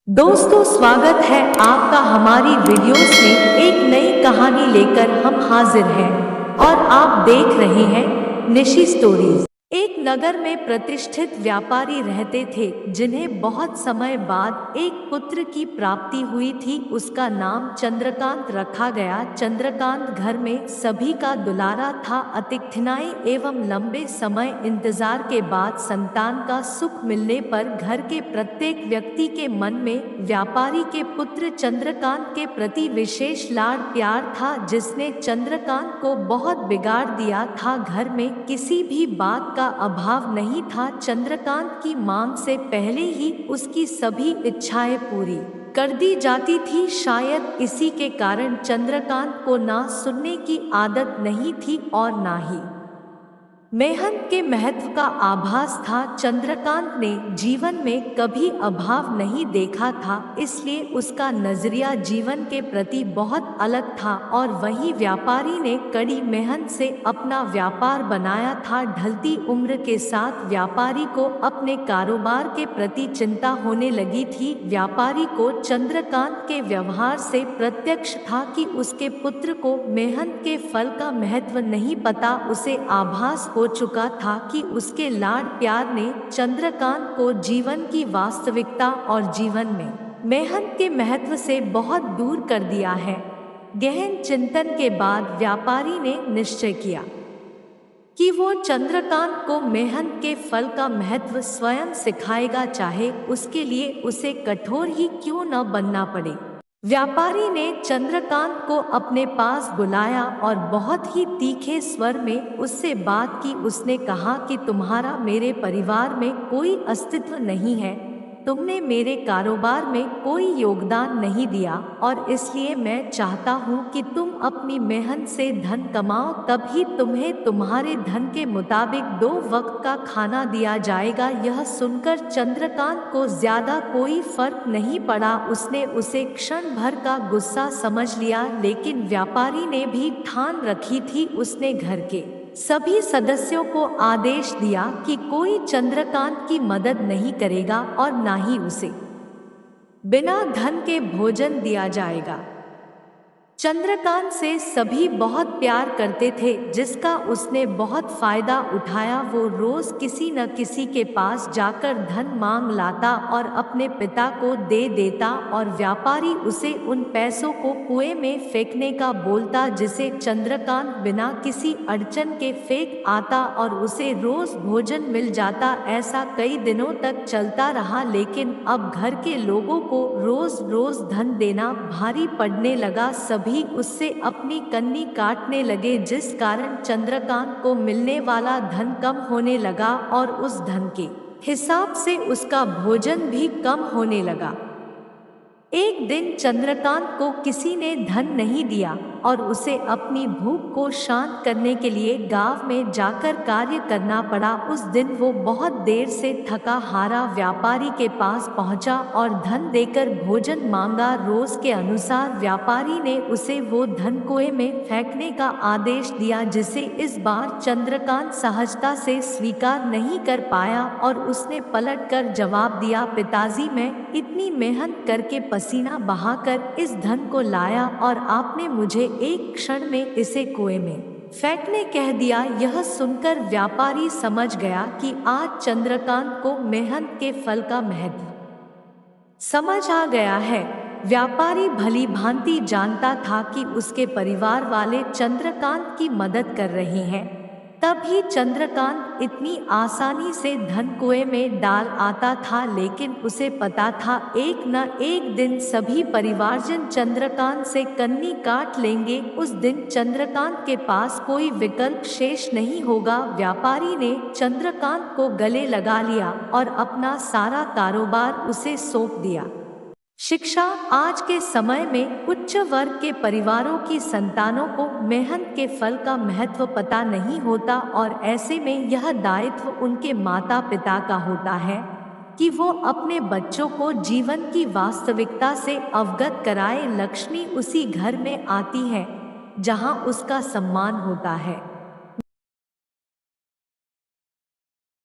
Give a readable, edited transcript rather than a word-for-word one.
दोस्तों, स्वागत है आपका हमारी वीडियोस में। एक नई कहानी लेकर हम हाजिर हैं और आप देख रहे हैं निशी स्टोरीज। एक नगर में प्रतिष्ठित व्यापारी रहते थे जिन्हें बहुत समय बाद एक पुत्र की प्राप्ति हुई थी। उसका नाम चंद्रकांत रखा गया। चंद्रकांत घर में सभी का दुलारा था। अतिथिनाएं एवं लंबे समय इंतजार के बाद संतान का सुख मिलने पर घर के प्रत्येक व्यक्ति के मन में व्यापारी के पुत्र चंद्रकांत के प्रति विशेष लाड प्यार था, जिसने चंद्रकांत को बहुत बिगाड़ दिया था। घर में किसी भी बात का अभाव नहीं था। चंद्रकांत की मांग से पहले ही उसकी सभी इच्छाएं पूरी कर दी जाती थी। शायद इसी के कारण चंद्रकांत को ना सुनने की आदत नहीं थी और ना ही मेहनत के महत्व का आभास था। चंद्रकांत ने जीवन में कभी अभाव नहीं देखा था, इसलिए उसका नजरिया जीवन के प्रति बहुत अलग था। और वही व्यापारी ने कड़ी मेहनत से अपना व्यापार बनाया था। ढलती उम्र के साथ व्यापारी को अपने कारोबार के प्रति चिंता होने लगी थी। व्यापारी को चंद्रकांत के व्यवहार से प्रत्यक्ष था कि उसके पुत्र को मेहनत के फल का महत्व नहीं पता। उसे आभास हो चुका था कि उसके लाड प्यार ने चंद्रकांत को जीवन की वास्तविकता और जीवन में मेहनत के महत्व से बहुत दूर कर दिया है। गहन चिंतन के बाद व्यापारी ने निश्चय किया कि वो चंद्रकांत को मेहनत के फल का महत्व स्वयं सिखाएगा, चाहे उसके लिए उसे कठोर ही क्यों न बनना पड़े। व्यापारी ने चंद्रकांत को अपने पास बुलाया और बहुत ही तीखे स्वर में उससे बात की। उसने कहा कि तुम्हारा मेरे परिवार में कोई अस्तित्व नहीं है, तुमने मेरे कारोबार में कोई योगदान नहीं दिया और इसलिए मैं चाहता हूँ कि तुम अपनी मेहनत से धन कमाओ, तभी तुम्हें तुम्हारे धन के मुताबिक 2 वक्त का खाना दिया जाएगा। यह सुनकर चंद्रकांत को ज्यादा कोई फर्क नहीं पड़ा। उसने उसे क्षण भर का गुस्सा समझ लिया, लेकिन व्यापारी ने भी ठान रखी थी। उसने घर के सभी सदस्यों को आदेश दिया कि कोई चंद्रकांत की मदद नहीं करेगा और ना ही उसे बिना धन के भोजन दिया जाएगा। चंद्रकांत से सभी बहुत प्यार करते थे, जिसका उसने बहुत फायदा उठाया। वो रोज किसी न किसी के पास जाकर धन मांग लाता और अपने पिता को दे देता और व्यापारी उसे उन पैसों को कुएं में फेंकने का बोलता, जिसे चंद्रकांत बिना किसी अड़चन के फेंक आता और उसे रोज भोजन मिल जाता। ऐसा कई दिनों तक चलता रहा, लेकिन अब घर के लोगों को रोज रोज धन देना भारी पड़ने लगा। सभी उससे अपनी कन्नी काटने लगे, जिस कारण चंद्रकांत को मिलने वाला धन कम होने लगा और उस धन के हिसाब से उसका भोजन भी कम होने लगा। एक दिन चंद्रकांत को किसी ने धन नहीं दिया और उसे अपनी भूख को शांत करने के लिए गांव में जाकर कार्य करना पड़ा। उस दिन वो बहुत देर से थका हारा व्यापारी के पास पहुंचा और धन देकर भोजन मांगा। रोज के अनुसार व्यापारी ने उसे वो धन कुएं में फेंकने का आदेश दिया, जिसे इस बार चंद्रकांत सहजता से स्वीकार नहीं कर पाया और उसने पलटकर जवाब दिया, पिताजी, मैं इतनी मेहनत करके पसीना बहाकर इस धन को लाया और आपने मुझे एक क्षण में इसे कुएं में फेंकने कह दिया। यह सुनकर व्यापारी समझ गया कि आज चंद्रकांत को मेहनत के फल का महत्व समझ आ गया है। व्यापारी भली भांति जानता था कि उसके परिवार वाले चंद्रकांत की मदद कर रहे हैं, तभी चंद्रकांत इतनी आसानी से धन कुएं में डाल आता था। लेकिन उसे पता था एक न एक दिन सभी परिवारजन चंद्रकांत से कन्नी काट लेंगे। उस दिन चंद्रकांत के पास कोई विकल्प शेष नहीं होगा। व्यापारी ने चंद्रकांत को गले लगा लिया और अपना सारा कारोबार उसे सौंप दिया। शिक्षा। आज के समय में उच्च वर्ग के परिवारों की संतानों को मेहनत के फल का महत्व पता नहीं होता और ऐसे में यह दायित्व उनके माता पिता का होता है कि वो अपने बच्चों को जीवन की वास्तविकता से अवगत कराए। लक्ष्मी उसी घर में आती है जहां उसका सम्मान होता है।